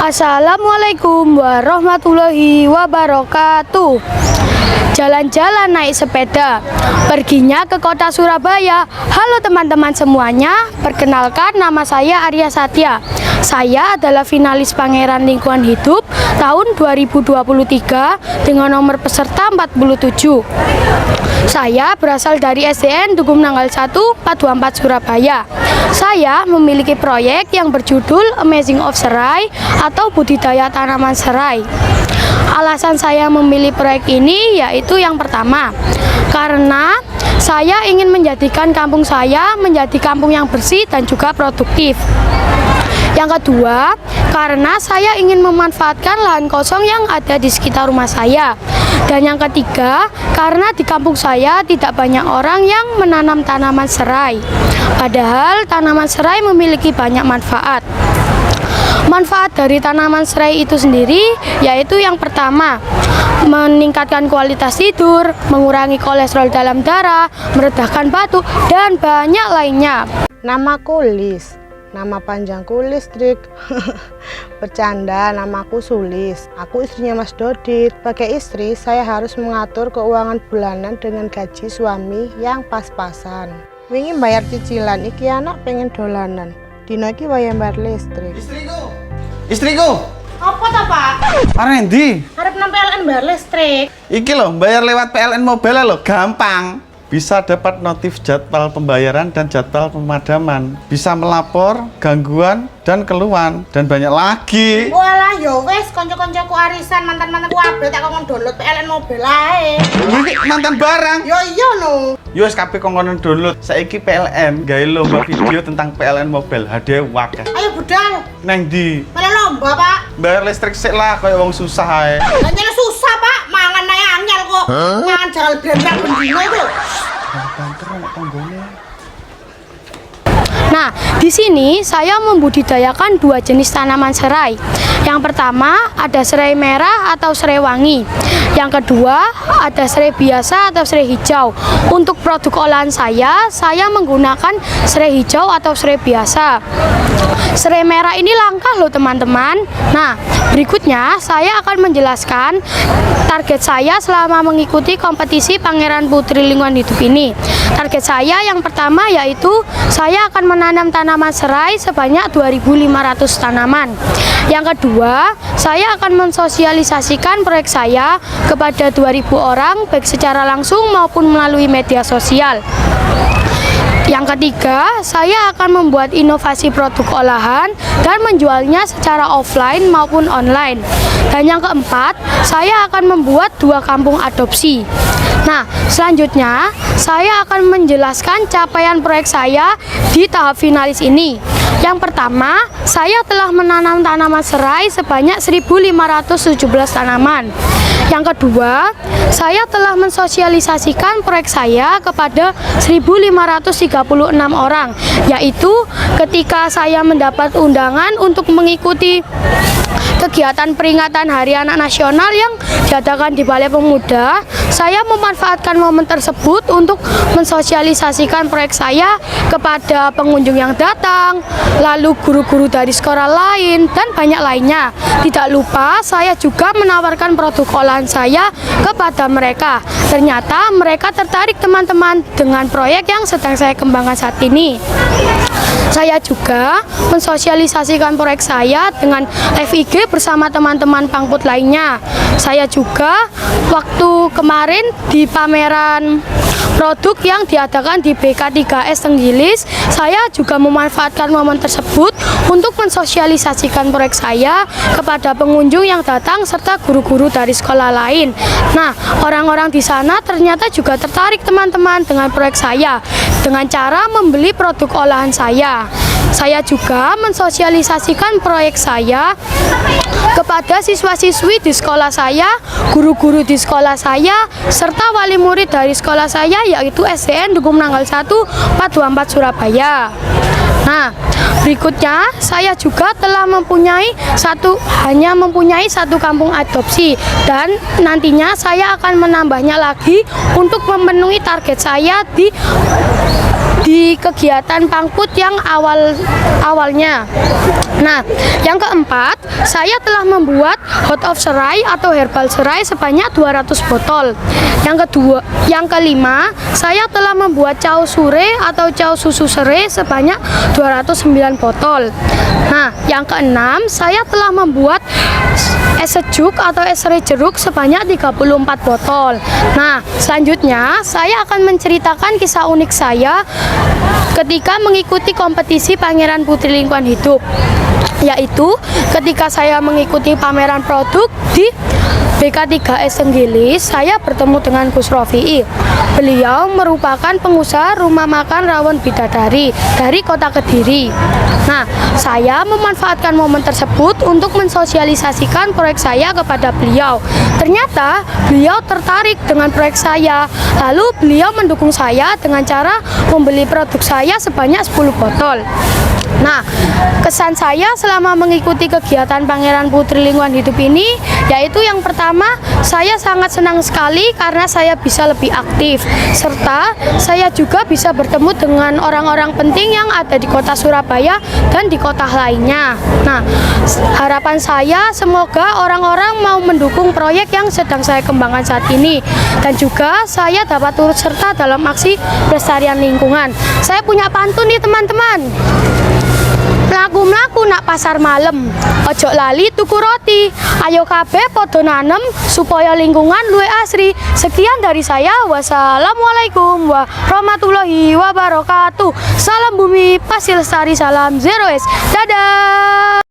Assalamualaikum warahmatullahi wabarakatuh. Jalan-jalan naik sepeda, perginya ke kota Surabaya. Halo teman-teman semuanya, perkenalkan nama saya Arya Satya. Saya adalah finalis Pangeran Lingkungan Hidup tahun 2023 dengan nomor peserta 47. Saya berasal dari SDN Dugum Nanggal 1 424 Surabaya. Saya memiliki proyek yang berjudul Amazing of Serai atau budidaya tanaman serai. Alasan saya memilih proyek ini yaitu yang pertama, karena saya ingin menjadikan kampung saya menjadi kampung yang bersih dan juga produktif. Yang kedua, karena saya ingin memanfaatkan lahan kosong yang ada di sekitar rumah saya. Dan yang ketiga, karena di kampung saya tidak banyak orang yang menanam tanaman serai. Padahal tanaman serai memiliki banyak manfaat. Manfaat dari tanaman serai itu sendiri yaitu yang pertama, meningkatkan kualitas tidur, mengurangi kolesterol dalam darah, meredakan batuk, dan banyak lainnya. Namaku Lis, nama panjangku Listrik. Bercanda, namaku Sulis. Aku istrinya Mas Dodit. Sebagai istri, saya harus mengatur keuangan bulanan dengan gaji suami yang pas-pasan. Wingi bayar cicilan, iki anak pengen dolanan. Dino iki wayah bayar listrik. Istriku. Apa ta, Pak? Arep ndi? Arep nang PLN bayar listrik. Iki lho, bayar lewat PLN Mobile lho, gampang. Bisa dapat notif jadwal pembayaran dan jadwal pemadaman. Bisa melapor gangguan dan keluhan dan banyak lagi. Walah yo wes, kanca-kancaku arisan mantan-mantanku kabeh tak kongkon download PLN Mobile ae. Ini mantan barang. Yo iya no. Yo wis kabeh kongkon download. Saiki PLN gawe lomba video tentang PLN Mobile. Hadiah wakeh. Ayo budal. Neng ndi? Mana lomba, Pak? Bayar listrik sik lah kaya wong susah ae. Lah susah, Pak. Mangan ae anyel kok. Mangan jagal blendang bendino itu. Nah, di sini saya membudidayakan dua jenis tanaman serai. Yang pertama ada serai merah atau serai wangi. Yang kedua ada serai biasa atau serai hijau. Untuk produk olahan saya menggunakan serai hijau atau serai biasa. Serai merah ini langka loh teman-teman. Nah, berikutnya saya akan menjelaskan target saya selama mengikuti kompetisi Pangeran Putri Lingkungan Hidup ini. Target saya yang pertama yaitu saya akan menanam tanaman serai sebanyak 2.500 tanaman. Yang kedua, saya akan mensosialisasikan proyek saya kepada 2.000 orang baik secara langsung maupun melalui media sosial. Yang ketiga, saya akan membuat inovasi produk olahan dan menjualnya secara offline maupun online. Dan yang keempat, saya akan membuat 2 kampung adopsi. Nah, selanjutnya saya akan menjelaskan capaian proyek saya di tahap finalis ini. Yang pertama, saya telah menanam tanaman serai sebanyak 1.517 tanaman. Yang kedua, saya telah mensosialisasikan proyek saya kepada 1.536 orang, yaitu ketika saya mendapat undangan untuk mengikuti kegiatan peringatan Hari Anak Nasional yang diadakan di Balai Pemuda, saya memanfaatkan momen tersebut untuk mensosialisasikan proyek saya kepada pengunjung yang datang, lalu guru-guru dari sekolah lain, dan banyak lainnya. Tidak lupa, saya juga menawarkan produk olahan saya kepada mereka. Ternyata mereka tertarik teman-teman dengan proyek yang sedang saya kembangkan saat ini. Saya juga mensosialisasikan proyek saya dengan FIG bersama teman-teman pangput lainnya. Saya juga waktu kemarin di pameran produk yang diadakan di BK3S Tenggilis, saya juga memanfaatkan momen tersebut untuk mensosialisasikan proyek saya kepada pengunjung yang datang serta guru-guru dari sekolah lain. Nah, orang-orang di sana ternyata juga tertarik teman-teman dengan proyek saya dengan cara membeli produk olahan saya. Saya juga mensosialisasikan proyek saya kepada siswa-siswi di sekolah saya, guru-guru di sekolah saya, serta wali murid dari sekolah saya yaitu SDN Dugum Nanggal 1 424 Surabaya. Nah, berikutnya saya juga telah hanya mempunyai satu kampung adopsi dan nantinya saya akan menambahnya lagi untuk memenuhi target saya di di kegiatan Pangput yang awalnya. Nah, yang keempat, saya telah membuat hot of serai atau herbal serai sebanyak 200 botol. Yang kelima, saya telah membuat cao sure atau cao susu serai sebanyak 209 botol. Nah, yang keenam, saya telah membuat es sejuk atau es serai jeruk sebanyak 34 botol. Nah, selanjutnya saya akan menceritakan kisah unik saya ketika mengikuti kompetisi Pangeran Putri Lingkungan Hidup, yaitu ketika saya mengikuti pameran produk di BK3S Tenggilis, saya bertemu dengan Gus Rofi'i. Beliau merupakan pengusaha rumah makan rawon bidadari dari kota Kediri. Nah, saya memanfaatkan momen tersebut untuk mensosialisasikan proyek saya kepada beliau. Ternyata beliau tertarik dengan proyek saya. Lalu beliau mendukung saya dengan cara membeli produk saya sebanyak 10 botol. Nah, kesan saya selama mengikuti kegiatan Pangeran Putri Lingkungan Hidup ini, yaitu yang pertama, saya sangat senang sekali karena saya bisa lebih aktif, serta saya juga bisa bertemu dengan orang-orang penting yang ada di kota Surabaya dan di kota lainnya. Nah, harapan saya semoga orang-orang mau mendukung proyek yang sedang saya kembangkan saat ini, dan juga saya dapat turut serta dalam aksi pelestarian lingkungan. Saya punya pantun nih teman-teman. Mlaku-mlaku nak pasar malam, ojo lali tuku roti. Ayo kabeh podo nanem supaya lingkungan luwih asri. Sekian dari saya. Wassalamualaikum warahmatullahi wabarakatuh. Salam bumi, pasti lestari, salam 0S. Dadah.